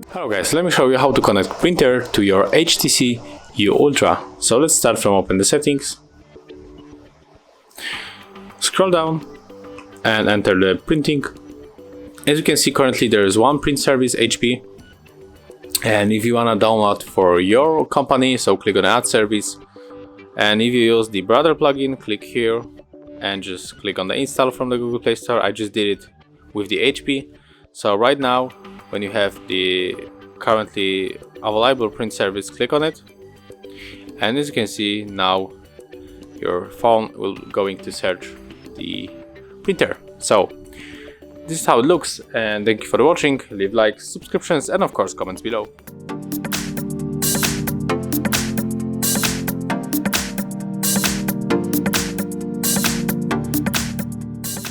Hello guys, let me show you how to connect printer to your HTC U Ultra. So let's start from open the settings, scroll down and enter the printing. As you can see, currently there is one print service, HP, and if you want to download for your company, so click on add service, and if you use the brother plugin, click here and just click on the install from the Google Play Store. I just did it with the HP. So right now, when you have the currently available print service, click on it, and as you can see now your phone will going to search the printer. So this is how it looks, and thank you for watching. Leave likes, subscriptions, and of course comments below.